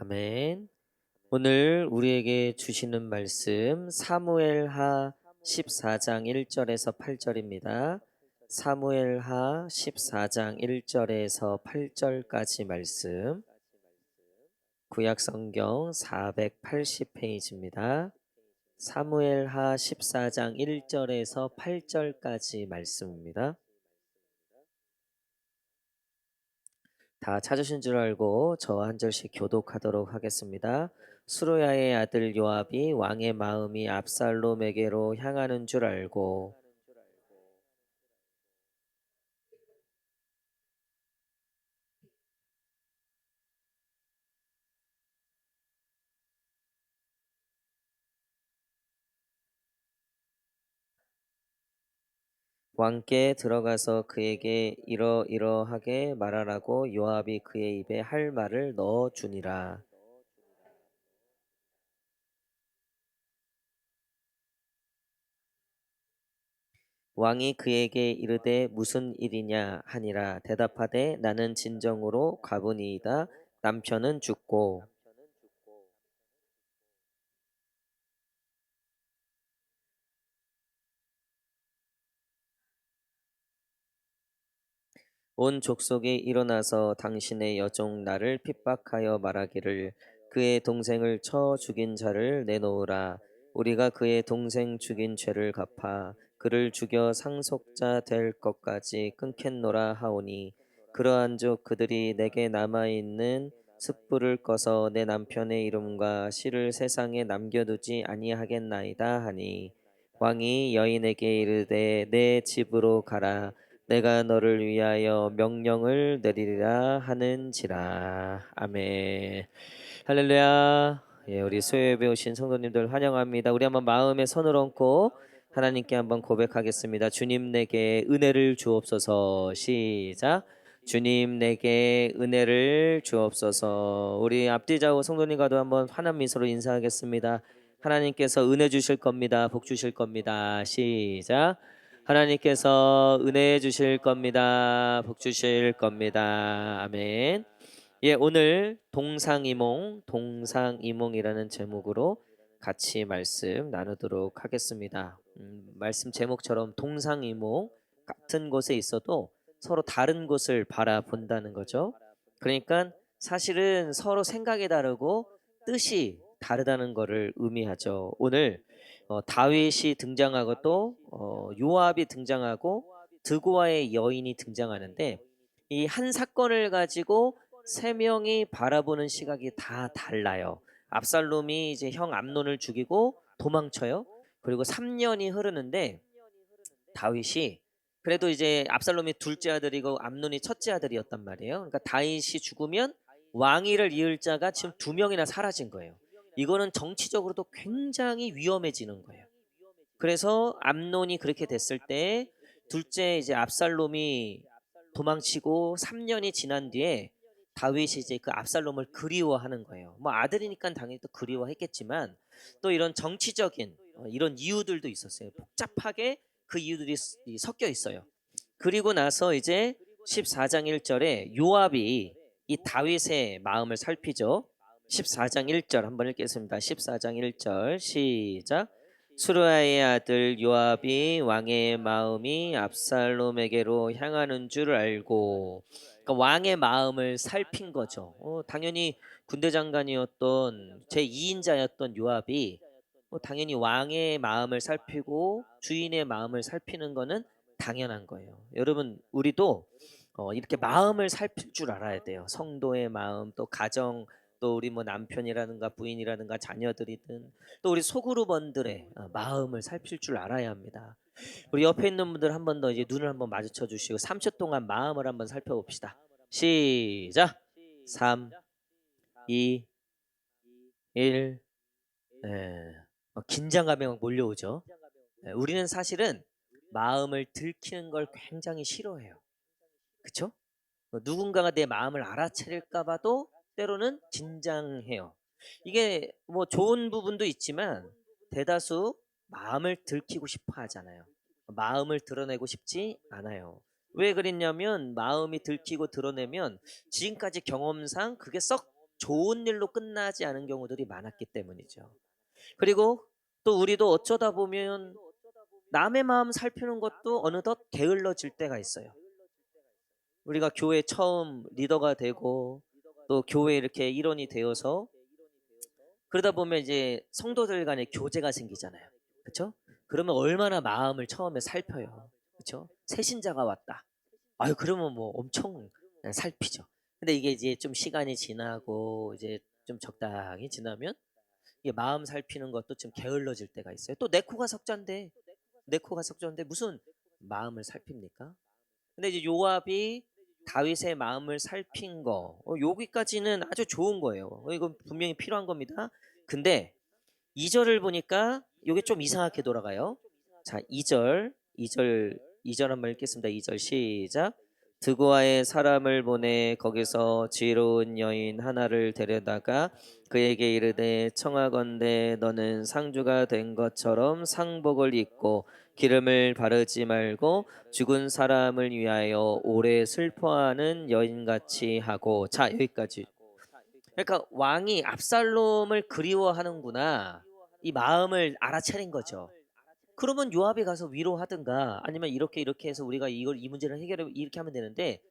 아멘. 오늘 우리에게 주시는 말씀 사무엘하 14장 1절에서 8절입니다. 사무엘하 14장 1절에서 8절까지 말씀. 구약 성경 480페이지입니다. 사무엘하 14장 1절에서 8절까지 말씀입니다. 다 찾으신 줄 알고 저와 한 절씩 교독하도록 하겠습니다. 수르야의 아들 요압이 왕의 마음이 압살롬에게로 향하는 줄 알고 왕께 들어가서 그에게 이러이러하게 말하라고 요압이 그의 입에 할 말을 넣어 주니라. 왕이 그에게 이르되 무슨 일이냐 하니라. 대답하되 나는 진정으로 가보니이다. 남편은 죽고 온 족속이 일어나서 당신의 여종 나를 핍박하여 말하기를 그의 동생을 쳐 죽인 자를 내놓으라. 우리가 그의 동생 죽인 죄를 갚아 그를 죽여 상속자 될 것까지 끊겠노라 하오니 그러한즉 그들이 내게 남아있는 숯불을 꺼서 내 남편의 이름과 씨를 세상에 남겨두지 아니하겠나이다 하니 왕이 여인에게 이르되 내 집으로 가라. 내가 너를 위하여 명령을 내리리라 하는지라. 아멘. 할렐루야. 예, 우리 수요예배 오신 성도님들 환영합니다. 우리 한번 마음에 손을 얹고 하나님께 한번 고백하겠습니다. 주님 내게 은혜를 주옵소서. 시작. 주님 내게 은혜를 주옵소서. 우리 앞뒤 좌우 성도님과도 한번 환한 미소로 인사하겠습니다. 하나님께서 은혜 주실 겁니다. 복 주실 겁니다. 시작. 하나님께서 은혜 주실 겁니다. 복 주실 겁니다. 아멘. 예, 오늘 동상이몽이라는 제목으로 같이 말씀 나누도록 하겠습니다. 말씀 제목처럼 동상이몽, 같은 곳에 있어도 서로 다른 곳을 바라본다는 거죠. 그러니까 사실은 서로 생각이 다르고 뜻이 다르다는 것을 의미하죠. 오늘 다윗이 등장하고 또 요압이 등장하고 드고아의 여인이 등장하는데 이 한 사건을 가지고 세 명이 바라보는 시각이 다 달라요. 압살롬이 이제 형 암논을 죽이고 도망쳐요. 그리고 3년이 흐르는데 다윗이 그래도 이제 압살롬이 둘째 아들이고 암논이 첫째 아들이었단 말이에요. 그러니까 다윗이 죽으면 왕위를 이을 자가 지금 두 명이나 사라진 거예요. 이거는 정치적으로도 굉장히 위험해지는 거예요. 그래서 암논이 그렇게 됐을 때 둘째 이제 압살롬이 도망치고 3년이 지난 뒤에 다윗이 이제 그 압살롬을 그리워하는 거예요. 뭐 아들이니까 당연히 또 그리워했겠지만 또 이런 정치적인 이런 이유들도 있었어요. 복잡하게 그 이유들이 섞여 있어요. 그리고 나서 이제 14장 1절에 요압이 이 다윗의 마음을 살피죠. 14장 1절 한번 읽겠습니다. 14장 1절 시작. 수르야의 아들 요압이 왕의 마음이 압살롬에게로 향하는 줄 알고, 그러니까 왕의 마음을 살핀 거죠. 당연히 군대 장관이었던 제2인자였던 요압이 당연히 왕의 마음을 살피고 주인의 마음을 살피는 거는 당연한 거예요. 여러분 우리도 이렇게 마음을 살필 줄 알아야 돼요. 성도의 마음, 또 가정, 또 우리 뭐 남편이라든가 부인이라든가 자녀들이든 또 우리 소그룹원들의 마음을 살필 줄 알아야 합니다. 우리 옆에 있는 분들 한 번 더 이제 눈을 한번 마주쳐 주시고 3초 동안 마음을 한번 살펴봅시다. 시작. 3, 2, 1. 네. 긴장감이 막 몰려오죠. 네, 우리는 사실은 마음을 들키는 걸 굉장히 싫어해요. 그쵸? 누군가가 내 마음을 알아차릴까 봐도 때로는 긴장해요. 이게 뭐 좋은 부분도 있지만 대다수 마음을 들키고 싶어 하잖아요. 마음을 드러내고 싶지 않아요. 왜 그랬냐면 마음이 들키고 드러내면 지금까지 경험상 그게 썩 좋은 일로 끝나지 않은 경우들이 많았기 때문이죠. 그리고 또 우리도 어쩌다 보면 남의 마음 살피는 것도 어느덧 게을러질 때가 있어요. 우리가 교회 처음 리더가 되고 또 교회 이렇게 일원이 되어서 그러다 보면 이제 성도들 간에 교제가 생기잖아요. 그쵸? 그러면 얼마나 마음을 처음에 살펴요. 그쵸? 새 신자가 왔다. 아유, 그러면 뭐 엄청 살피죠. 근데 이게 이제 좀 시간이 지나고 이제 좀 적당히 지나면 이게 마음 살피는 것도 좀 게을러질 때가 있어요. 또 내 코가 석자인데 무슨 마음을 살핍니까? 근데 이제 요압이 다윗의 마음을 살핀 거, 여기까지는 아주 좋은 거예요. 이건 분명히 필요한 겁니다. 근데 2절을 보니까 요게 좀 이상하게 돌아가요. 자, 2절 한번 읽겠습니다. 2절 시작. 드고아의 사람을 보내 거기서 지혜로운 여인 하나를 데려다가 그에게 이르되 청하건대 너는 상주가 된 것처럼 상복을 입고 기름을 바르지 말고 죽은 사람을 위하여 오래 슬퍼하는 여인같이 하고. 자, 여기까지. 그러니까 왕이 압살롬을 그리워하는구나, 이 마음을 알아차린 거죠. 그러면 요압이 가서 위로하든가 아니면 이렇게 해서 우리가 이걸 이 문제를 해결해 이렇게 하면 되는데,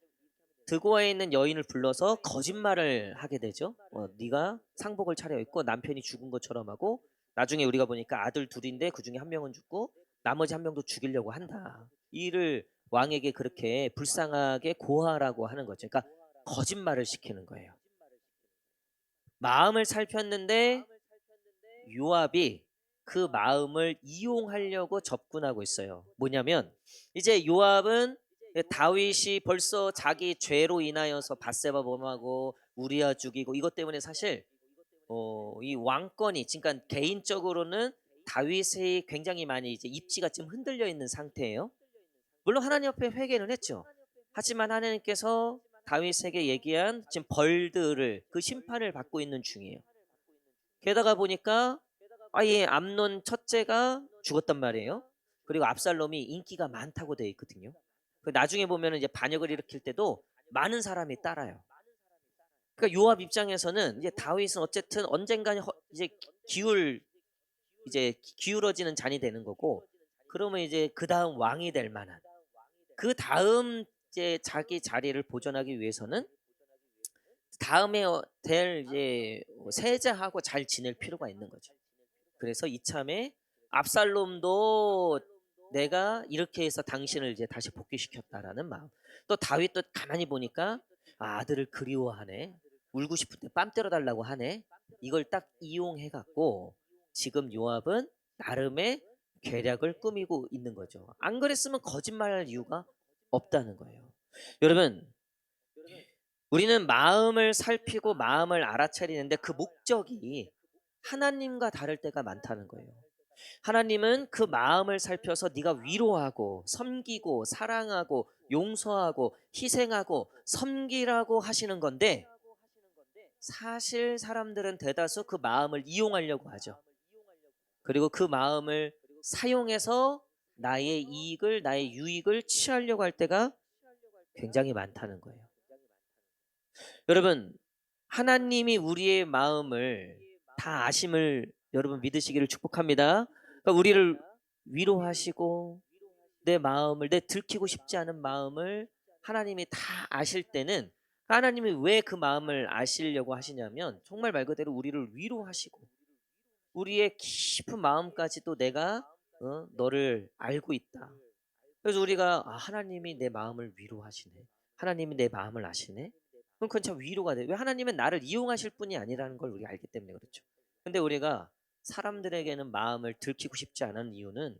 드고아에 있는 여인을 불러서 거짓말을 하게 되죠. 네가 상복을 차려입고 남편이 죽은 것처럼 하고 나중에 우리가 보니까 아들 둘인데 그중에 한 명은 죽고 나머지 한 명도 죽이려고 한다. 이를 왕에게 그렇게 불쌍하게 고하라고 하는 거죠. 그러니까 거짓말을 시키는 거예요. 마음을 살폈는데 요압이 그 마음을 이용하려고 접근하고 있어요. 뭐냐면 이제 요압은 다윗이 벌써 자기 죄로 인하여서 밧세바 범하고 우리아 죽이고 이것 때문에 사실 이 왕권이, 그러니까 개인적으로는 다윗이 굉장히 많이 이제 입지가 좀 흔들려 있는 상태예요. 물론 하나님 앞에 회개는 했죠. 하지만 하나님께서 다윗에게 얘기한 지금 벌들을, 그 심판을 받고 있는 중이에요. 게다가 보니까 아예 암논 첫째가 죽었단 말이에요. 그리고 압살롬이 인기가 많다고 되어 있거든요. 나중에 보면 이제 반역을 일으킬 때도 많은 사람이 따라요. 그러니까 요압 입장에서는 이제 다윗은 어쨌든 언젠가 이제 기울 이제 기울어지는 잔이 되는 거고, 그러면 이제 그 다음 왕이 될 만한, 그 다음 이제 자기 자리를 보존하기 위해서는 다음에 될 이제 세자하고 잘 지낼 필요가 있는 거죠. 그래서 이참에 압살롬도 내가 이렇게 해서 당신을 이제 다시 복귀시켰다라는 마음. 또 다윗도 가만히 보니까 아들을 그리워하네. 울고 싶을 때 뺨 때려달라고 하네. 이걸 딱 이용해 갖고 지금 요압은 나름의 계략을 꾸미고 있는 거죠. 안 그랬으면 거짓말할 이유가 없다는 거예요. 여러분, 우리는 마음을 살피고 마음을 알아차리는데 그 목적이 하나님과 다를 때가 많다는 거예요. 하나님은 그 마음을 살펴서 네가 위로하고 섬기고 사랑하고 용서하고 희생하고 섬기라고 하시는 건데, 사실 사람들은 대다수 그 마음을 이용하려고 하죠. 그리고 그 마음을 사용해서 나의 이익을, 나의 유익을 취하려고 할 때가 굉장히 많다는 거예요. 여러분, 하나님이 우리의 마음을 다 아심을 여러분 믿으시기를 축복합니다. 그러니까 우리를 위로하시고 내 마음을, 내 들키고 싶지 않은 마음을 하나님이 다 아실 때는, 하나님이 왜 그 마음을 아시려고 하시냐면 정말 말 그대로 우리를 위로하시고 우리의 깊은 마음까지도 내가 너를 알고 있다. 그래서 우리가 하나님이 내 마음을 위로하시네, 하나님이 내 마음을 아시네, 그럼 그건 참 위로가 돼. 왜? 하나님은 나를 이용하실 분이 아니라는 걸 우리가 알기 때문에 그렇죠. 근데 우리가 사람들에게는 마음을 들키고 싶지 않은 이유는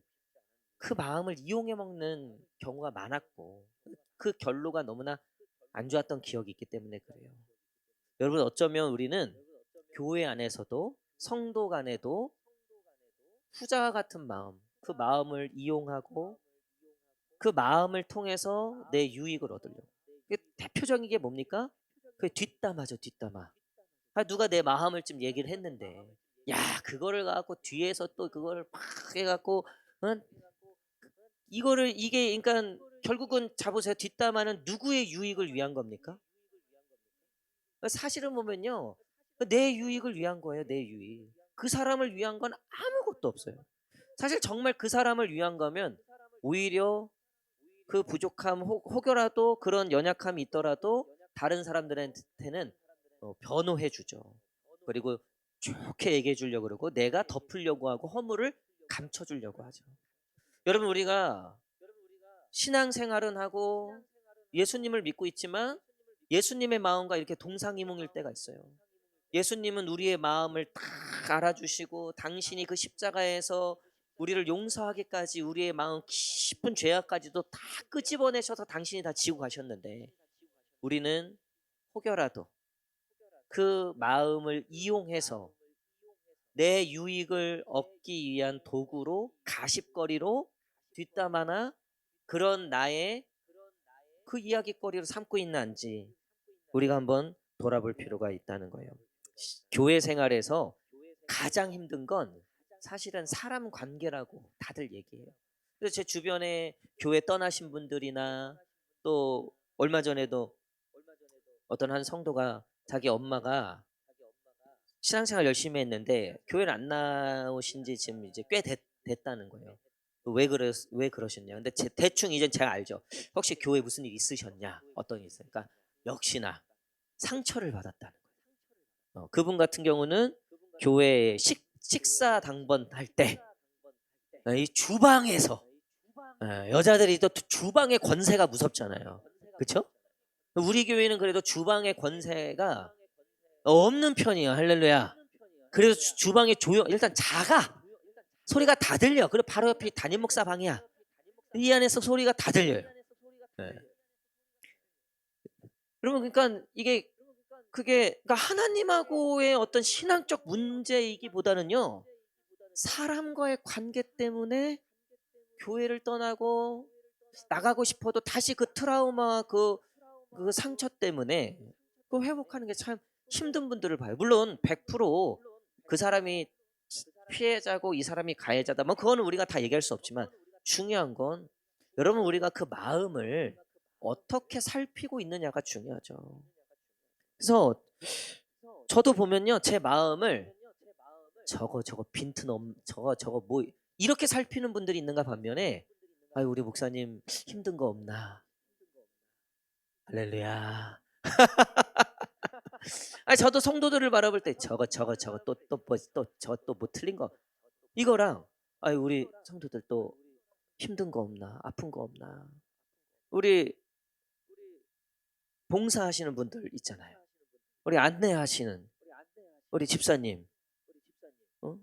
그 마음을 이용해 먹는 경우가 많았고 그 결로가 너무나 안 좋았던 기억이 있기 때문에 그래요. 여러분, 어쩌면 우리는 교회 안에서도 성도 간에도 후자와 같은 마음, 그 마음을 이용하고 그 마음을 통해서 내 유익을 얻으려고. 대표적인 게 뭡니까? 그 뒷담화죠, 뒷담화. 누가 내 마음을 좀 얘기를 했는데, 야, 그거를 갖고 뒤에서 또 그거를 막 해갖고, 응? 이게, 그러니까 결국은 잡으세요. 뒷담화는 누구의 유익을 위한 겁니까? 사실은 보면요, 내 유익을 위한 거예요, 내 유익. 그 사람을 위한 건 아무것도 없어요. 사실 정말 그 사람을 위한 거면 오히려 그 부족함 혹여라도 그런 연약함이 있더라도 다른 사람들한테는 변호해 주죠. 그리고 좋게 얘기해 주려고 그러고 내가 덮으려고 하고 허물을 감춰 주려고 하죠. 여러분 우리가 신앙생활은 하고 예수님을 믿고 있지만 예수님의 마음과 이렇게 동상이몽일 때가 있어요. 예수님은 우리의 마음을 다 알아주시고 당신이 그 십자가에서 우리를 용서하기까지 우리의 마음 깊은 죄악까지도 다 끄집어내셔서 당신이 다 지고 가셨는데 우리는 혹여라도 그 마음을 이용해서 내 유익을 얻기 위한 도구로 가십거리로 뒷담화나 그런 나의 그 이야기거리를 삼고 있는지 우리가 한번 돌아볼 필요가 있다는 거예요. 교회 생활에서 가장 힘든 건 사실은 사람 관계라고 다들 얘기해요. 그래서 제 주변에 교회 떠나신 분들이나 또 얼마 전에도 어떤 한 성도가 자기 엄마가 신앙생활 열심히 했는데 교회를 안 나오신 지 지금 이제 꽤 됐다는 거예요. 왜 그러셨냐. 근데 대충 이제 제가 알죠. 혹시 교회 무슨 일 있으셨냐? 어떤 일 있으니까 역시나 상처를 받았다는 거예요. 그분 같은 경우는 교회 식사 당번할 때 이 주방에서 여자들이 또 주방의 권세가 무섭잖아요. 그렇죠? 우리 교회는 그래도 주방의 권세가 없는 편이에요. 할렐루야. 그래서 주방에 일단 작아. 소리가 다 들려. 그리고 바로 옆이 담임 목사 방이야. 이 안에서 소리가 다 들려요. 네. 여러분 그러니까 그게 그러니까 하나님하고의 어떤 신앙적 문제이기보다는요. 사람과의 관계 때문에 교회를 떠나고 나가고 싶어도 다시 그 트라우마 그 상처 때문에 그 회복하는 게 참 힘든 분들을 봐요. 물론 100%그 사람이 피해자고 이 사람이 가해자다. 뭐 그거는 우리가 다 얘기할 수 없지만 중요한 건 여러분 우리가 그 마음을 어떻게 살피고 있느냐가 중요하죠. 그래서 저도 보면요. 제 마음을 저거 빈틈 저거 뭐 이렇게 살피는 분들이 있는가 반면에 아유 우리 목사님 힘든 거 없나. 할렐루야. 아니 저도 성도들을 바라볼 때 저거 또 뭐 틀린 거 이거랑 아유 우리 성도들 또 힘든 거 없나 아픈 거 없나 우리 봉사하시는 분들 있잖아요. 우리 안내하시는 우리 집사님 어?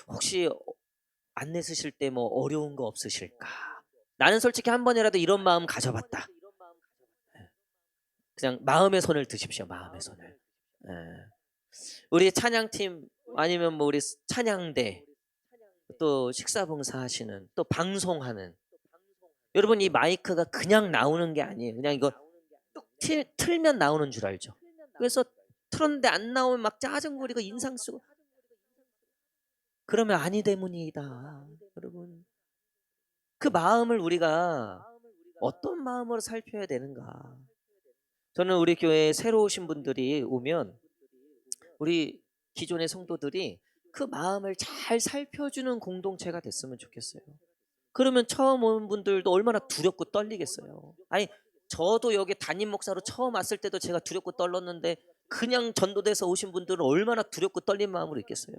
혹시 안내 쓰실 때 뭐 어려운 거 없으실까? 나는 솔직히 한 번이라도 이런 마음 가져봤다. 예. 그냥 마음의 손을 드십시오. 마음의 손을. 예. 우리 찬양팀 아니면 뭐 우리 찬양대 또 식사봉사 하시는 또 방송하는 여러분 이 마이크가 그냥 나오는 게 아니에요. 그냥 이거 뚝 틀면 나오는 줄 알죠. 그래서 틀었는데 안 나오면 막 짜증부리고 인상 쓰고 그러면 아니 때문이다. 여러분 그 마음을 우리가 어떤 마음으로 살펴야 되는가. 저는 우리 교회에 새로 오신 분들이 오면 우리 기존의 성도들이 그 마음을 잘 살펴주는 공동체가 됐으면 좋겠어요. 그러면 처음 온 분들도 얼마나 두렵고 떨리겠어요. 아니 저도 여기 담임 목사로 처음 왔을 때도 제가 두렵고 떨렸는데 그냥 전도돼서 오신 분들은 얼마나 두렵고 떨린 마음으로 있겠어요.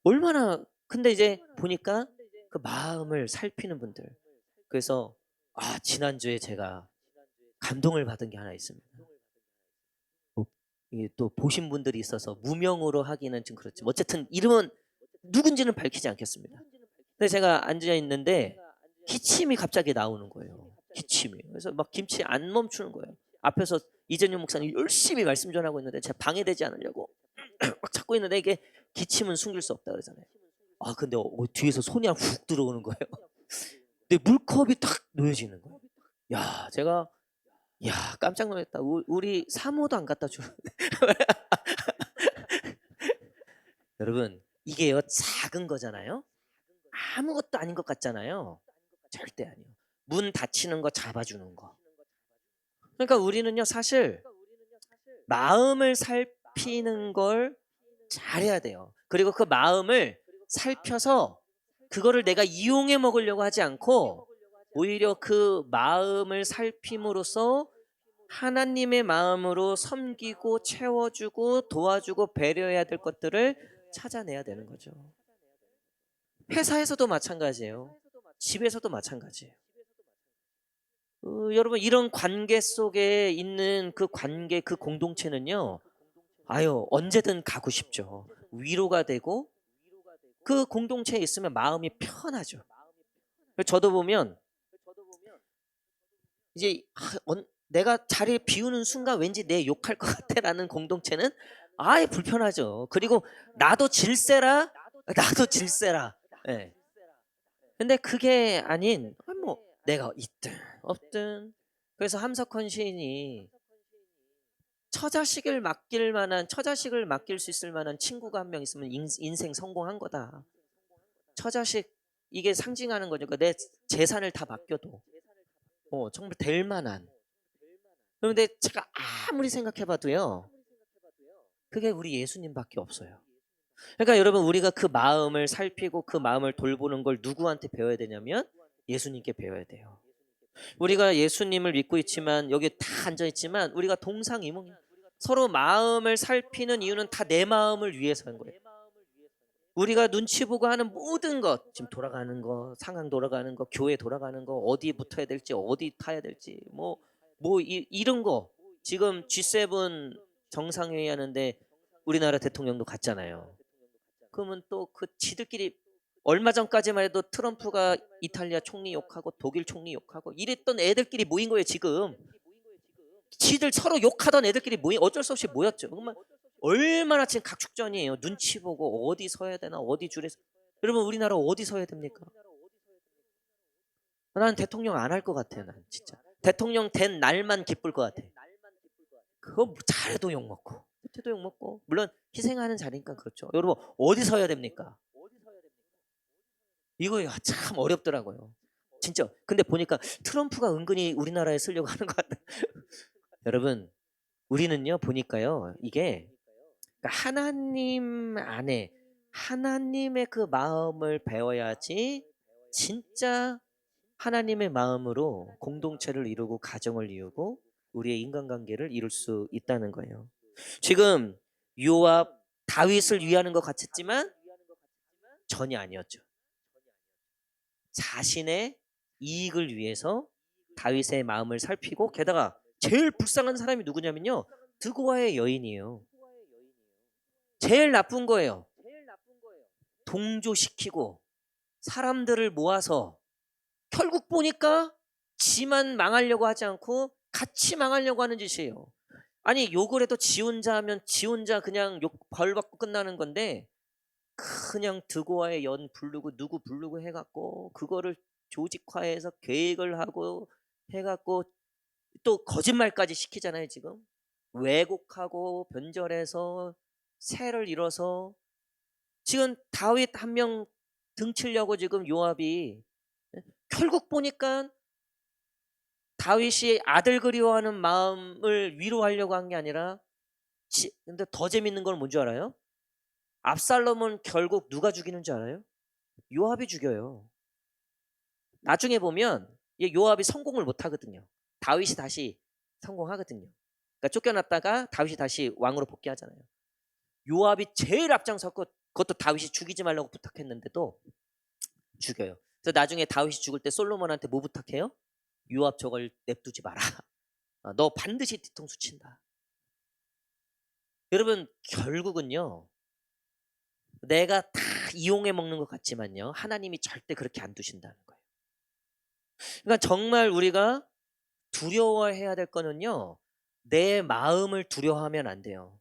얼마나 근데 이제 보니까 그 마음을 살피는 분들. 그래서 지난주에 제가 감동을 받은 게 하나 있습니다. 이게 또 보신 분들이 있어서 무명으로 하기는 좀 그렇지만 어쨌든 이름은 누군지는 밝히지 않겠습니다. 근데 제가 앉아 있는데 기침이 갑자기 나오는 거예요. 기침이. 그래서 막 김치 안 멈추는 거예요. 앞에서 이전용 목사님 열심히 말씀 전하고 있는데 제가 방해되지 않으려고 막 찾고 있는데 이게 기침은 숨길 수 없다 그러잖아요. 근데 뒤에서 손이 훅 들어오는 거예요. 근데 물컵이 탁 놓여지는 거예요. 제가 깜짝 놀랐다. 우리 사모도 안 갖다 줘. 여러분 이게요 작은 거잖아요. 아무것도 아닌 것 같잖아요. 절대 아니에요. 문 닫히는 거 잡아주는 거. 그러니까 우리는요 사실 마음을 살피는 걸 잘해야 돼요. 그리고 그 마음을 살펴서 그거를 내가 이용해 먹으려고 하지 않고 오히려 그 마음을 살핌으로써 하나님의 마음으로 섬기고 채워주고 도와주고 배려해야 될 것들을 찾아내야 되는 거죠. 회사에서도 마찬가지예요. 집에서도 마찬가지예요. 여러분 이런 관계 속에 있는 그 관계 그 공동체는요. 아유 언제든 가고 싶죠. 위로가 되고 그 공동체에 있으면 마음이 편하죠. 저도 보면 이제 내가 자리를 비우는 순간 왠지 내 욕할 것 같아라는 공동체는 아예 불편하죠. 그리고 나도 질세라, 나도 질세라. 예. 근데 그게 아닌 뭐 내가 있든 없든 그래서 함석헌 시인이 처자식을 맡길 수 있을 만한 친구가 한 명 있으면 인생 성공한 거다. 처자식 이게 상징하는 거죠. 그러니까 내 재산을 다 맡겨도 정말 될 만한. 그런데 제가 아무리 생각해봐도요. 그게 우리 예수님밖에 없어요. 그러니까 여러분 우리가 그 마음을 살피고 그 마음을 돌보는 걸 누구한테 배워야 되냐면 예수님께 배워야 돼요. 우리가 예수님을 믿고 있지만 여기 다 앉아있지만 우리가 동상이몽 서로 마음을 살피는 이유는 다 내 마음을 위해서인 거예요. 우리가 눈치 보고 하는 모든 것 지금 돌아가는 거 상황 돌아가는 거 교회 돌아가는 거 어디 붙어야 될지 어디 타야 될지 이런 거 지금 G7 정상회의 하는데 우리나라 대통령도 갔잖아요. 그러면 또 그 지들끼리 얼마 전까지만 해도 트럼프가 이탈리아 총리 욕하고 독일 총리 욕하고 이랬던 애들끼리 모인 거예요. 지금 지들 서로 욕하던 애들끼리 어쩔 수 없이 모였죠. 그러면 얼마나 지금 각축전이에요. 눈치 보고 어디 서야 되나 어디 줄에 여러분 우리나라 어디 서야 됩니까? 난 대통령 안 할 것 같아요. 난 진짜 대통령 된 날만 기쁠 것 같아. 그거 잘해도 욕먹고 못해도 욕먹고 물론 희생하는 자리니까 그렇죠. 여러분 어디 서야 됩니까? 이거 참 어렵더라고요. 진짜. 근데 보니까 트럼프가 은근히 우리나라에 쓰려고 하는 것 같아요. 여러분 우리는요 보니까요 이게 하나님 안에 하나님의 그 마음을 배워야지 진짜 하나님의 마음으로 공동체를 이루고 가정을 이루고 우리의 인간관계를 이룰 수 있다는 거예요. 지금 요압 다윗을 위하는 것 같았지만 전혀 아니었죠. 자신의 이익을 위해서 다윗의 마음을 살피고 게다가 제일 불쌍한 사람이 누구냐면요. 드고아의 여인이에요. 제일 나쁜 거예요. 동조시키고 사람들을 모아서 결국 보니까 지만 망하려고 하지 않고 같이 망하려고 하는 짓이에요. 아니 욕을 해도 지 혼자 하면 지 혼자 그냥 벌 받고 끝나는 건데 그냥 드고아의 연 부르고 누구 부르고 해갖고 그거를 조직화해서 계획을 하고 해갖고 또 거짓말까지 시키잖아요. 지금 왜곡하고 변절해서 세를 이뤄서 지금 다윗 한 명 등치려고 지금 요압이 결국 보니까 다윗이 아들 그리워하는 마음을 위로하려고 한 게 아니라 근데 더 재밌는 건 뭔지 알아요? 압살롬은 결국 누가 죽이는 줄 알아요? 요압이 죽여요. 나중에 보면 요압이 성공을 못 하거든요. 다윗이 다시 성공하거든요. 그러니까 쫓겨났다가 다윗이 다시 왕으로 복귀하잖아요. 요압이 제일 앞장섰고 그것도 다윗이 죽이지 말라고 부탁했는데도 죽여요. 그래서 나중에 다윗이 죽을 때 솔로몬한테 뭐 부탁해요? 요압 저걸 냅두지 마라. 너 반드시 뒤통수 친다. 여러분 결국은요. 내가 다 이용해 먹는 것 같지만요. 하나님이 절대 그렇게 안 두신다는 거예요. 그러니까 정말 우리가 두려워해야 될 거는요. 내 마음을 두려워하면 안 돼요.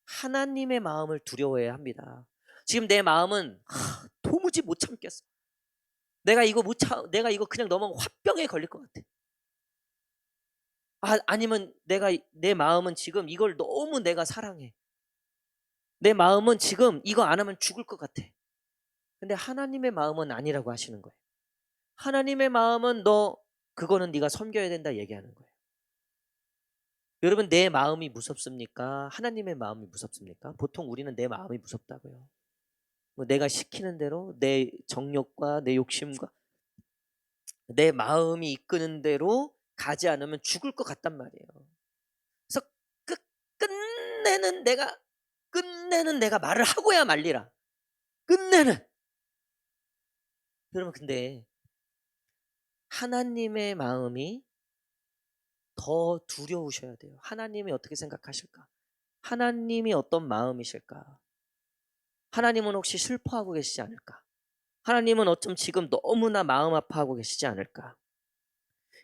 하나님의 마음을 두려워해야 합니다. 지금 내 마음은 도무지 못 참겠어. 내가 이거 그냥 넘어가면 화병에 걸릴 것 같아. 아니면 내 마음은 지금 이걸 너무 내가 사랑해. 내 마음은 지금 이거 안 하면 죽을 것 같아. 근데 하나님의 마음은 아니라고 하시는 거예요. 하나님의 마음은 그거는 네가 섬겨야 된다 얘기하는 거예요. 여러분 내 마음이 무섭습니까? 하나님의 마음이 무섭습니까? 보통 우리는 내 마음이 무섭다고요. 뭐 내가 시키는 대로 내 정욕과 내 욕심과 내 마음이 이끄는 대로 가지 않으면 죽을 것 같단 말이에요. 그래서 끝 끝내는 내가 끝내는 내가 말을 하고야 말리라. 끝내는. 여러분 근데 하나님의 마음이 더 두려우셔야 돼요. 하나님이 어떻게 생각하실까? 하나님이 어떤 마음이실까? 하나님은 혹시 슬퍼하고 계시지 않을까? 하나님은 어쩜 지금 너무나 마음 아파하고 계시지 않을까?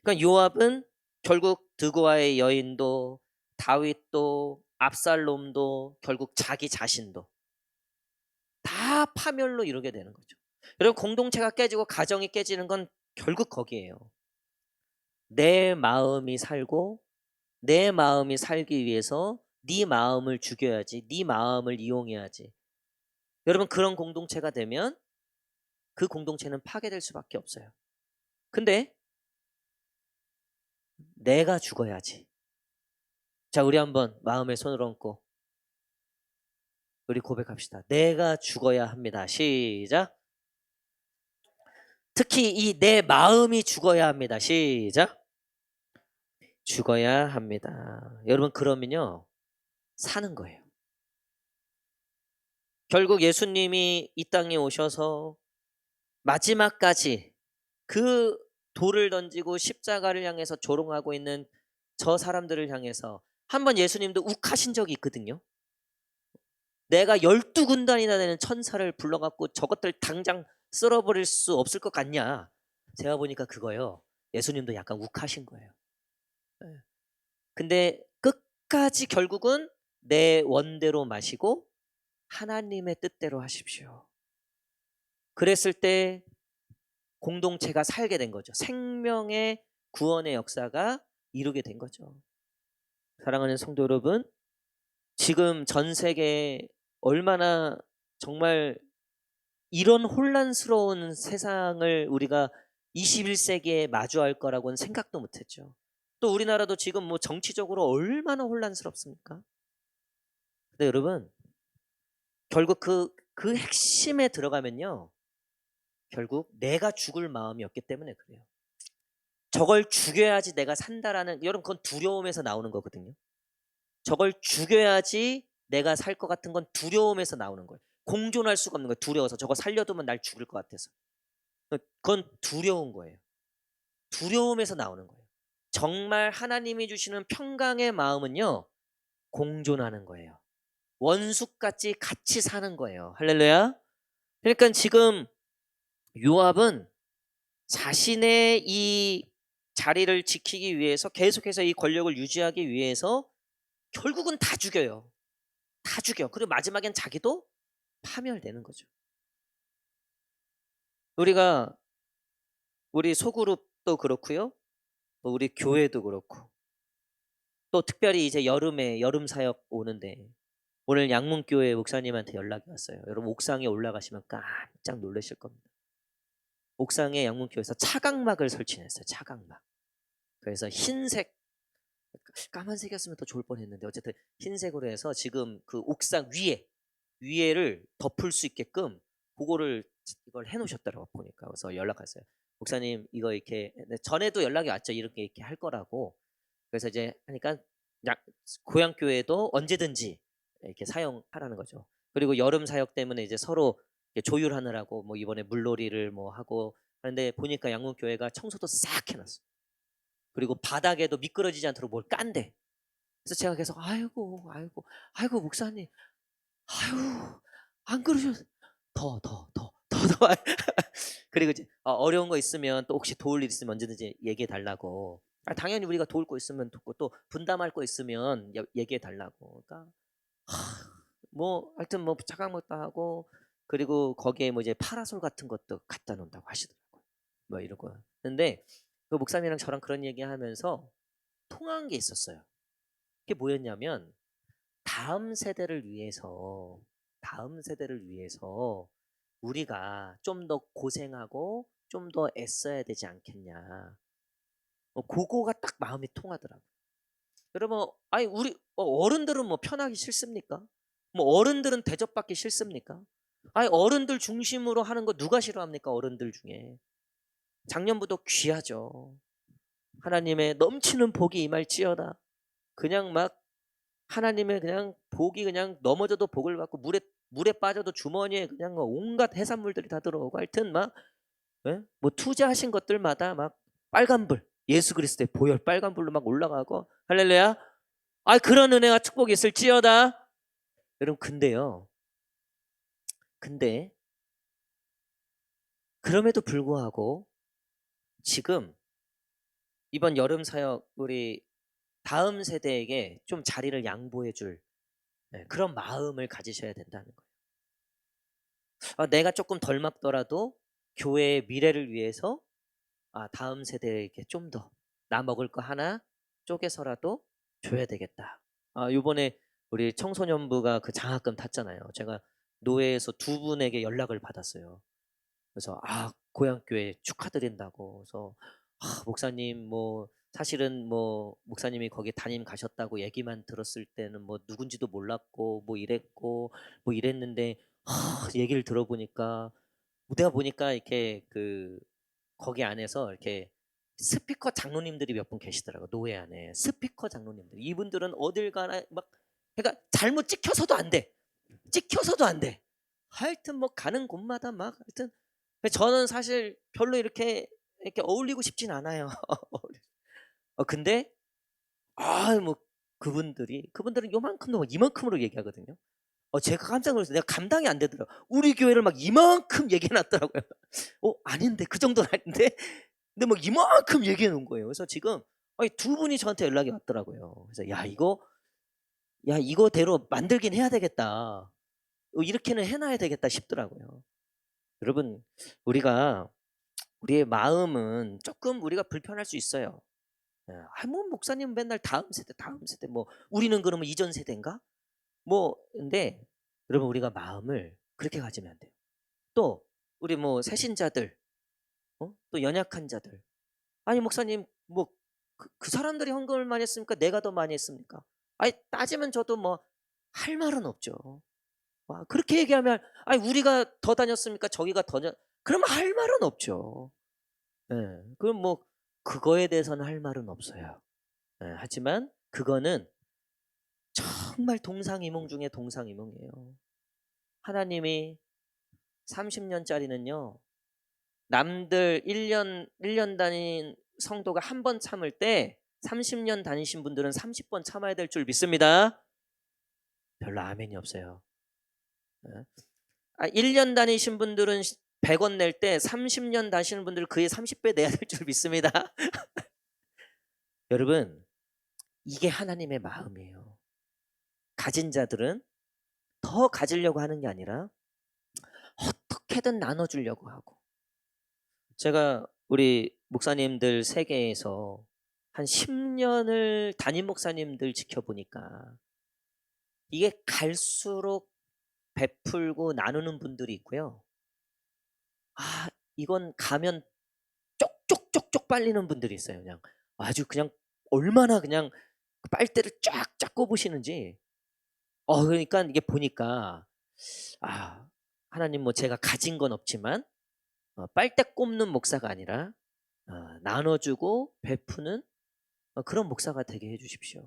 그러니까 요압은 결국 드고아의 여인도 다윗도 압살롬도 결국 자기 자신도 다 파멸로 이루게 되는 거죠. 여러분 공동체가 깨지고 가정이 깨지는 건 결국 거기에요. 내 마음이 살고 내 마음이 살기 위해서 네 마음을 죽여야지, 네 마음을 이용해야지. 여러분 그런 공동체가 되면 그 공동체는 파괴될 수밖에 없어요. 근데 내가 죽어야지. 자, 우리 한번 마음에 손을 얹고 우리 고백합시다. 내가 죽어야 합니다. 시작. 특히 이 내 마음이 죽어야 합니다. 시작. 죽어야 합니다. 여러분 그러면요 사는 거예요. 결국 예수님이 이 땅에 오셔서 마지막까지 그 돌을 던지고 십자가를 향해서 조롱하고 있는 저 사람들을 향해서 한번 예수님도 욱하신 적이 있거든요. 내가 12군단이나 되는 천사를 불러갖고 저것들 당장 쓸어버릴 수 없을 것 같냐. 제가 보니까 그거요. 예수님도 약간 욱하신 거예요. 예. 근데 끝까지 결국은 내 원대로 마시고 하나님의 뜻대로 하십시오. 그랬을 때 공동체가 살게 된 거죠. 생명의 구원의 역사가 이루게 된 거죠. 사랑하는 성도 여러분, 지금 전 세계에 얼마나 정말 이런 혼란스러운 세상을 우리가 21세기에 마주할 거라고는 생각도 못 했죠. 또 우리나라도 지금 뭐 정치적으로 얼마나 혼란스럽습니까? 근데 여러분, 결국 그 핵심에 들어가면요. 결국 내가 죽을 마음이었기 때문에 그래요. 저걸 죽여야지 내가 산다라는, 여러분 그건 두려움에서 나오는 거거든요. 저걸 죽여야지 내가 살 것 같은 건 두려움에서 나오는 거예요. 공존할 수가 없는 거예요. 두려워서. 저거 살려두면 날 죽을 것 같아서. 그건 두려운 거예요. 두려움에서 나오는 거예요. 정말 하나님이 주시는 평강의 마음은요. 공존하는 거예요. 원수같이 같이 사는 거예요. 할렐루야. 그러니까 지금 요압은 자신의 이 자리를 지키기 위해서 계속해서 이 권력을 유지하기 위해서 결국은 다 죽여요. 다 죽여. 그리고 마지막엔 자기도 파멸되는 거죠. 우리가 우리 소그룹도 그렇고요. 또 우리 교회도 그렇고 또 특별히 이제 여름에 여름 사역 오는데 오늘 양문교회 목사님한테 연락이 왔어요. 여러분 옥상에 올라가시면 깜짝 놀라실 겁니다. 옥상에 양문교회에서 차각막을 설치했어요. 차각막. 그래서 흰색 까만색이었으면 더 좋을 뻔했는데 어쨌든 흰색으로 해서 지금 그 옥상 위에를 덮을 수 있게끔 그거를 이걸 해놓으셨더라고 보니까. 그래서 연락했어요. 목사님 이거 이렇게 전에도 연락이 왔죠. 이렇게 할 거라고. 그래서 이제 하니까 고향 교회도 언제든지 이렇게 사용하라는 거죠. 그리고 여름 사역 때문에 이제 서로 이렇게 조율하느라고 뭐 이번에 물놀이를 뭐 하고 하는데 보니까 양문 교회가 청소도 싹 해놨어. 그리고 바닥에도 미끄러지지 않도록 뭘 깐대. 그래서 제가 계속 아이고 목사님 아유 안 그러셔 더 그리고 이제 어려운 거 있으면 또 혹시 도울 일 있으면 언제든지 얘기해 달라고. 당연히 우리가 도울 거 있으면 돕고 또 분담할 거 있으면 얘기해 달라고. 그러니까 뭐 하여튼 뭐 차강목도 하고 그리고 거기에 뭐 이제 파라솔 같은 것도 갖다 놓는다고 하시더라고요. 뭐 이러고. 근데 그 목사님이랑 저랑 그런 얘기하면서 통한 게 있었어요. 그게 뭐였냐면 다음 세대를 위해서 우리가 좀 더 고생하고 좀 더 애써야 되지 않겠냐. 그거가 딱 마음이 통하더라고요. 여러분, 아니 우리 어른들은 뭐 편하기 싫습니까? 뭐 어른들은 대접받기 싫습니까? 아니 어른들 중심으로 하는 거 누가 싫어합니까? 어른들 중에. 작년부터 귀하죠. 하나님의 넘치는 복이 임할지어다. 그냥 막 하나님의 그냥 복이 그냥 넘어져도 복을 받고 물에 빠져도 주머니에 그냥 뭐 온갖 해산물들이 다 들어오고 하여튼 막 예? 뭐 투자하신 것들마다 막 빨간불 예수 그리스도의 보혈 빨간불로 막 올라가고 할렐루야. 아 그런 은혜와 축복이 있을지어다. 여러분 근데 그럼에도 불구하고 지금 이번 여름 사역 우리 다음 세대에게 좀 자리를 양보해 줄 그런 마음을 가지셔야 된다는 거예요. 내가 조금 덜 막더라도 교회의 미래를 위해서 다음 세대에게 좀 더 나 먹을 거 하나 쪼개서라도 줘야 되겠다. 요번에 우리 청소년부가 그 장학금 탔잖아요. 제가 노회에서 두 분에게 연락을 받았어요. 그래서 고향교회 축하드린다고. 그래서 목사님 뭐 사실은 뭐 목사님이 거기 담임 가셨다고 얘기만 들었을 때는 뭐 누군지도 몰랐고 뭐 이랬고 뭐 이랬는데 얘기를 들어보니까 내가 보니까 이렇게 거기 안에서 이렇게 스피커 장로님들이 몇 분 계시더라고. 노회 안에 스피커 장로님들. 이분들은 어딜 가나 막 그러니까 잘못 찍혀서도 안 돼. 찍혀서도 안 돼. 하여튼 뭐 가는 곳마다 막 하여튼 저는 사실 별로 이렇게 어울리고 싶진 않아요. 근데 뭐 그분들은 요만큼도 막 이만큼으로 얘기하거든요. 제가 깜짝 놀랐어요. 내가 감당이 안 되더라고요. 우리 교회를 막 이만큼 얘기해 놨더라고요. 아닌데 그 정도는 아닌데 근데 막 이만큼 얘기해 놓은 거예요. 그래서 지금 두 분이 저한테 연락이 왔더라고요. 그래서 이거대로 만들긴 해야 되겠다. 이렇게는 해놔야 되겠다 싶더라고요. 여러분 우리가 우리의 마음은 조금 우리가 불편할 수 있어요. 뭐 목사님 맨날 다음 세대 뭐 우리는 그러면 이전 세대인가? 뭐 근데 여러분 우리가 마음을 그렇게 가지면 안 돼요. 또 우리 뭐 새신자들, 또 연약한 자들. 아니 목사님 뭐 그 사람들이 헌금을 많이 했습니까? 내가 더 많이 했습니까? 아니 따지면 저도 뭐 할 말은 없죠. 그렇게 얘기하면 아니 우리가 더 다녔습니까? 저기가 더 그러면 할 말은 없죠. 예. 그럼 뭐 그거에 대해서는 할 말은 없어요. 하지만 그거는 정말 동상이몽 중에 동상이몽이에요. 하나님이 30년짜리는요. 남들 1년 다닌 성도가 한 번 참을 때 30년 다니신 분들은 30번 참아야 될 줄 믿습니다. 별로 아멘이 없어요. 1년 다니신 분들은 100원 낼 때 30년 다니시는 분들은 그의 30배 내야 될 줄 믿습니다. 여러분 이게 하나님의 마음이에요. 가진 자들은 더 가지려고 하는 게 아니라 어떻게든 나눠주려고 하고. 제가 우리 목사님들 세계에서 한 10년을 담임 목사님들 지켜보니까 이게 갈수록 베풀고 나누는 분들이 있고요. 이건 가면 쪽쪽쪽쪽 빨리는 분들이 있어요. 그냥 아주 그냥 얼마나 그냥 빨대를 쫙쫙 꼽으시는지. 그러니까 이게 보니까 하나님 뭐 제가 가진 건 없지만 빨대 꼽는 목사가 아니라 나눠주고 베푸는 그런 목사가 되게 해주십시오.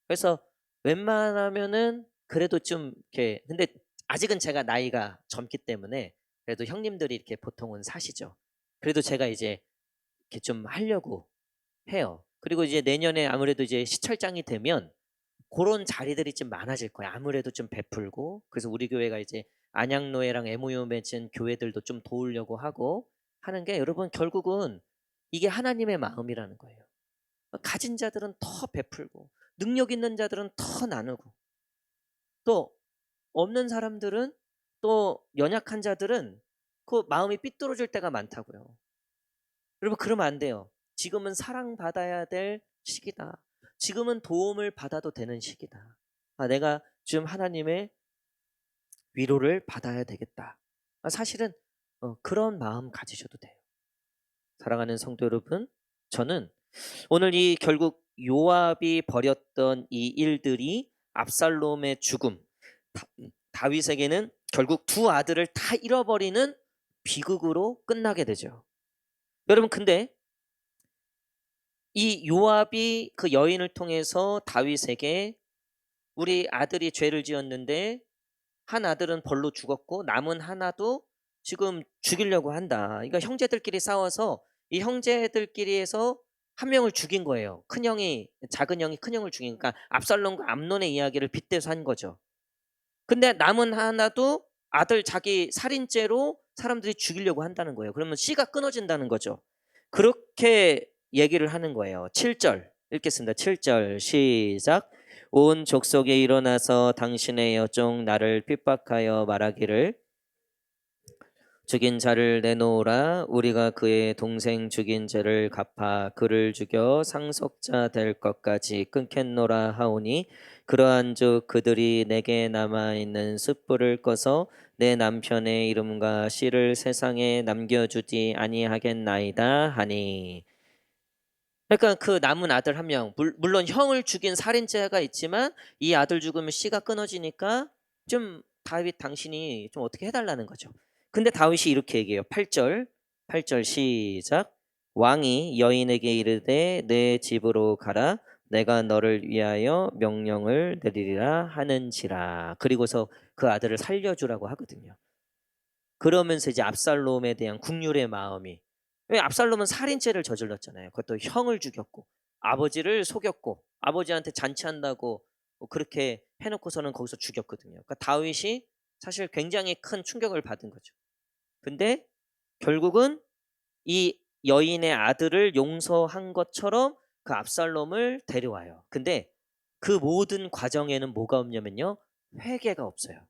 그래서 웬만하면은 그래도 좀 이렇게 근데 아직은 제가 나이가 젊기 때문에 그래도 형님들이 이렇게 보통은 사시죠. 그래도 제가 이제 이렇게 좀 하려고 해요. 그리고 이제 내년에 아무래도 이제 시철장이 되면 그런 자리들이 좀 많아질 거예요. 아무래도 좀 베풀고 그래서 우리 교회가 이제 안양노회랑 MOU 맺은 교회들도 좀 도우려고 하고 하는 게 여러분 결국은 이게 하나님의 마음이라는 거예요. 가진 자들은 더 베풀고 능력 있는 자들은 더 나누고 또 없는 사람들은 또 연약한 자들은 그 마음이 삐뚤어질 때가 많다고요. 여러분 그러면 안 돼요. 지금은 사랑받아야 될 시기다. 지금은 도움을 받아도 되는 시기다. 내가 지금 하나님의 위로를 받아야 되겠다. 사실은 그런 마음 가지셔도 돼요. 사랑하는 성도 여러분, 저는 오늘 이 결국 요압이 벌였던 이 일들이 압살롬의 죽음, 다윗에게는 결국 두 아들을 다 잃어버리는 비극으로 끝나게 되죠. 여러분, 근데 이 요압이 그 여인을 통해서 다윗에게 우리 아들이 죄를 지었는데 한 아들은 벌로 죽었고 남은 하나도 지금 죽이려고 한다. 그러니까 형제들끼리 싸워서 이 형제들끼리에서 한 명을 죽인 거예요. 큰형이 작은 형이 큰형을 죽이니까 압살롬과 암논의 이야기를 빗대서 한 거죠. 근데 남은 하나도 아들 자기 살인죄로 사람들이 죽이려고 한다는 거예요. 그러면 씨가 끊어진다는 거죠. 그렇게 얘기를 하는 거예요. 7절 읽겠습니다. 7절 시작. 온 족속에 일어나서 당신의 여종 나를 핍박하여 말하기를 죽인 자를 내놓으라. 우리가 그의 동생 죽인 죄를 갚아 그를 죽여 상속자 될 것까지 끊겠노라 하오니 그러한즉 그들이 내게 남아있는 숯불을 꺼서 내 남편의 이름과 씨를 세상에 남겨주지 아니하겠나이다 하니. 그러니까 그 남은 아들 한 명, 물론 형을 죽인 살인죄가 있지만 이 아들 죽으면 씨가 끊어지니까 좀 다윗 당신이 좀 어떻게 해달라는 거죠. 근데 다윗이 이렇게 얘기해요. 8절 시작. 왕이 여인에게 이르되 내 집으로 가라. 내가 너를 위하여 명령을 내리리라 하는지라. 그리고서 그 아들을 살려주라고 하거든요. 그러면서 이제 압살롬에 대한 국률의 마음이, 왜 압살롬은 살인죄를 저질렀잖아요. 그것도 형을 죽였고 아버지를 속였고 아버지한테 잔치한다고 그렇게 해놓고서는 거기서 죽였거든요. 그러니까 다윗이 사실 굉장히 큰 충격을 받은 거죠. 근데 결국은 이 여인의 아들을 용서한 것처럼 그 압살롬을 데려와요. 근데 그 모든 과정에는 뭐가 없냐면요, 회개가 없어요.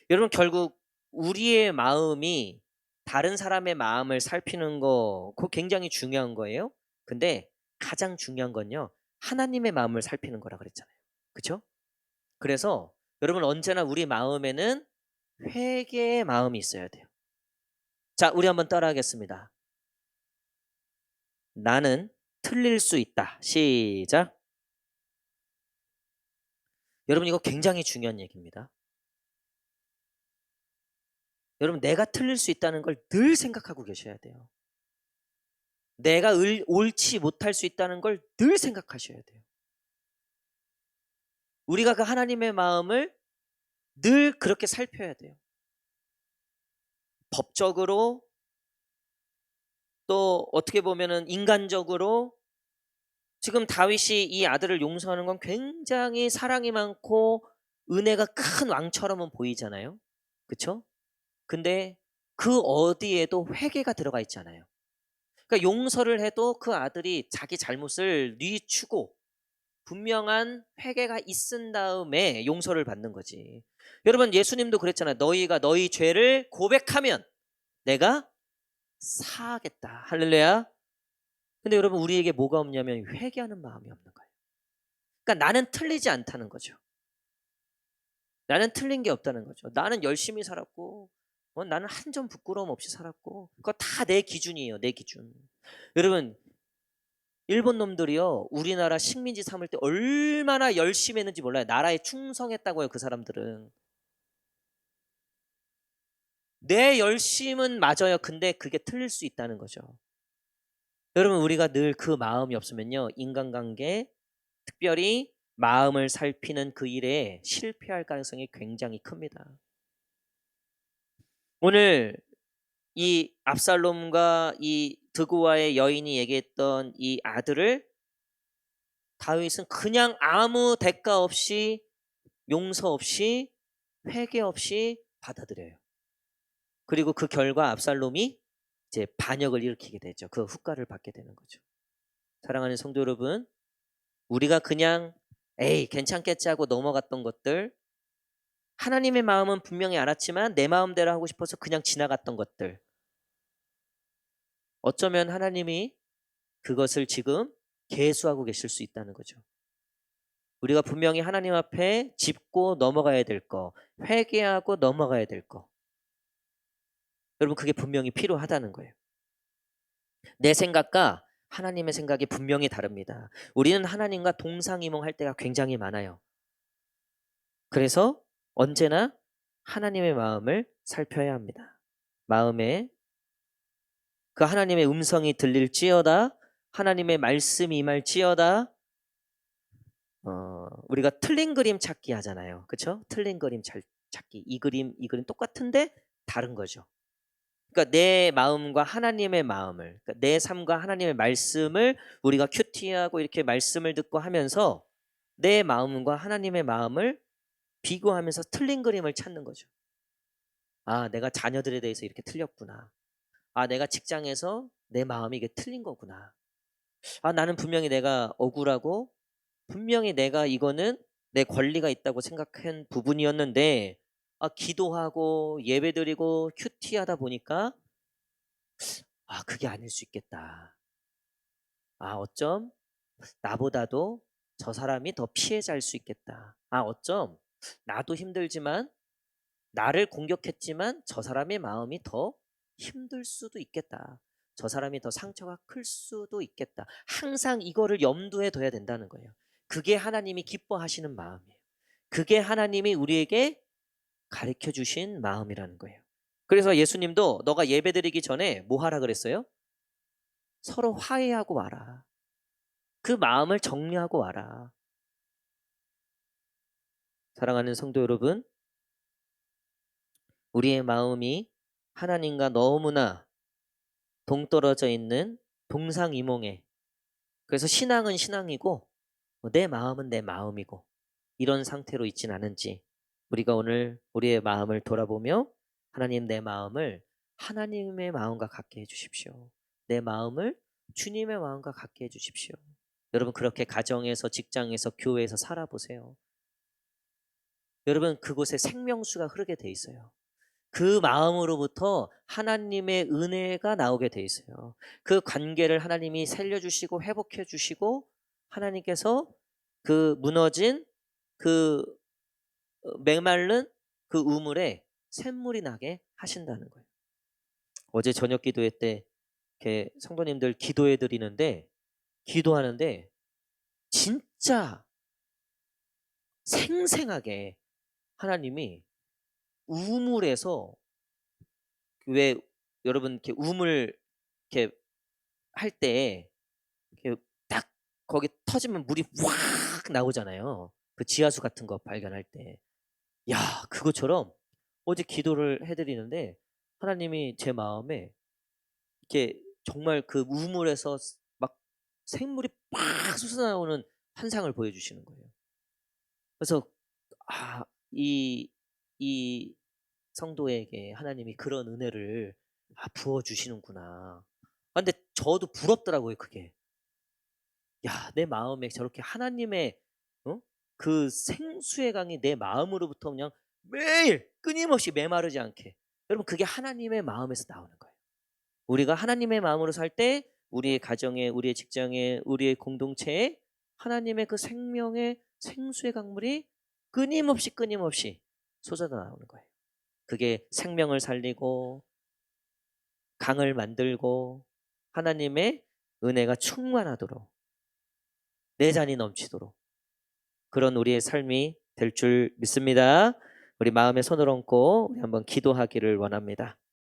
여러분, 결국 우리의 마음이 다른 사람의 마음을 살피는 거, 그거 굉장히 중요한 거예요. 근데 가장 중요한 건요, 하나님의 마음을 살피는 거라 그랬잖아요. 그렇죠? 그래서 여러분, 언제나 우리 마음에는 회개의 마음이 있어야 돼요. 자, 우리 한번 따라하겠습니다. 나는 틀릴 수 있다. 시작. 여러분, 이거 굉장히 중요한 얘기입니다. 여러분, 내가 틀릴 수 있다는 걸 늘 생각하고 계셔야 돼요. 내가 옳지 못할 수 있다는 걸 늘 생각하셔야 돼요. 우리가 그 하나님의 마음을 늘 그렇게 살펴야 돼요. 법적으로, 또 어떻게 보면은 인간적으로. 지금 다윗이 이 아들을 용서하는 건 굉장히 사랑이 많고 은혜가 큰 왕처럼은 보이잖아요. 그렇죠? 근데 그 어디에도 회개가 들어가 있지 않아요. 그러니까 용서를 해도 그 아들이 자기 잘못을 뉘추고 분명한 회개가 있은 다음에 용서를 받는 거지. 여러분, 예수님도 그랬잖아요. 너희가 너희 죄를 고백하면 내가 사하겠다. 할렐루야. 근데 여러분, 우리에게 뭐가 없냐면 회개하는 마음이 없는 거예요. 그러니까 나는 틀리지 않다는 거죠. 나는 틀린 게 없다는 거죠. 나는 열심히 살았고 나는 한 점 부끄러움 없이 살았고 그거 다 내 기준이에요. 내 기준. 여러분, 일본 놈들이요, 우리나라 식민지 삼을 때 얼마나 열심히 했는지 몰라요. 나라에 충성했다고요. 그 사람들은. 내 열심은 맞아요. 근데 그게 틀릴 수 있다는 거죠. 여러분, 우리가 늘 그 마음이 없으면요, 인간관계, 특별히 마음을 살피는 그 일에 실패할 가능성이 굉장히 큽니다. 오늘 이 압살롬과 이 드고와의 여인이 얘기했던 이 아들을 다윗은 그냥 아무 대가 없이, 용서 없이, 회개 없이 받아들여요. 그리고 그 결과 압살롬이 이제 반역을 일으키게 되죠. 그 후과를 받게 되는 거죠. 사랑하는 성도 여러분, 우리가 그냥 에이 괜찮겠지 하고 넘어갔던 것들, 하나님의 마음은 분명히 알았지만 내 마음대로 하고 싶어서 그냥 지나갔던 것들, 어쩌면 하나님이 그것을 지금 계수하고 계실 수 있다는 거죠. 우리가 분명히 하나님 앞에 짚고 넘어가야 될 거, 회개하고 넘어가야 될 거, 여러분, 그게 분명히 필요하다는 거예요. 내 생각과 하나님의 생각이 분명히 다릅니다. 우리는 하나님과 동상이몽할 때가 굉장히 많아요. 그래서 언제나 하나님의 마음을 살펴야 합니다. 마음에 그 하나님의 음성이 들릴지어다, 하나님의 말씀이 임할지어다. 우리가 틀린 그림 찾기 하잖아요. 그렇죠? 틀린 그림 찾기. 이 그림 똑같은데 다른 거죠. 그러니까 내 마음과 하나님의 마음을, 그러니까 내 삶과 하나님의 말씀을 우리가 큐티하고 이렇게 말씀을 듣고 하면서 내 마음과 하나님의 마음을 비교하면서 틀린 그림을 찾는 거죠. 아, 내가 자녀들에 대해서 이렇게 틀렸구나. 아, 내가 직장에서 내 마음이 이게 틀린 거구나. 아, 나는 분명히 내가 억울하고 분명히 내가 이거는 내 권리가 있다고 생각한 부분이었는데, 아, 기도하고 예배드리고 큐티하다 보니까 아, 그게 아닐 수 있겠다. 아, 어쩜 나보다도 저 사람이 더 피해자일 수 있겠다. 아, 어쩜 나도 힘들지만 나를 공격했지만 저 사람의 마음이 더 힘들 수도 있겠다. 저 사람이 더 상처가 클 수도 있겠다. 항상 이거를 염두에 둬야 된다는 거예요. 그게 하나님이 기뻐하시는 마음이에요. 그게 하나님이 우리에게 가르쳐 주신 마음이라는 거예요. 그래서 예수님도 너가 예배드리기 전에 뭐 하라 그랬어요? 서로 화해하고 와라. 그 마음을 정리하고 와라. 사랑하는 성도 여러분, 우리의 마음이 하나님과 너무나 동떨어져 있는 동상이몽에, 그래서 신앙은 신앙이고 내 마음은 내 마음이고 이런 상태로 있진 않은지 우리가 오늘 우리의 마음을 돌아보며 하나님, 내 마음을 하나님의 마음과 같게 해주십시오. 내 마음을 주님의 마음과 같게 해주십시오. 여러분, 그렇게 가정에서, 직장에서, 교회에서 살아보세요. 여러분, 그곳에 생명수가 흐르게 돼 있어요. 그 마음으로부터 하나님의 은혜가 나오게 돼 있어요. 그 관계를 하나님이 살려주시고 회복해 주시고, 하나님께서 그 무너진 그 메마른 그 우물에 샘물이 나게 하신다는 거예요. 어제 저녁 기도회 때 이렇게 성도님들 기도해 드리는데, 기도하는데 진짜 생생하게 하나님이 우물에서, 왜 여러분 이렇게 우물 이렇게 할 때 이렇게 딱 거기 터지면 물이 확 나오잖아요. 그 지하수 같은 거 발견할 때. 야, 그것처럼 어제 기도를 해드리는데 하나님이 제 마음에 이렇게 정말 그 우물에서 막 생물이 팍 솟아나오는 환상을 보여주시는 거예요. 그래서 아, 이 성도에게 하나님이 그런 은혜를 부어 주시는구나. 근데 저도 부럽더라고요, 그게. 야, 내 마음에 저렇게 하나님의 어? 그 생수의 강이 내 마음으로부터 그냥 매일 끊임없이 메마르지 않게. 여러분, 그게 하나님의 마음에서 나오는 거예요. 우리가 하나님의 마음으로 살 때 우리의 가정에, 우리의 직장에, 우리의 공동체에 하나님의 그 생명의 생수의 강물이 끊임없이 쏟아져 나오는 거예요. 그게 생명을 살리고 강을 만들고 하나님의 은혜가 충만하도록, 내 잔이 넘치도록 그런 우리의 삶이 될 줄 믿습니다. 우리 마음에 손을 얹고 우리 한번 기도하기를 원합니다.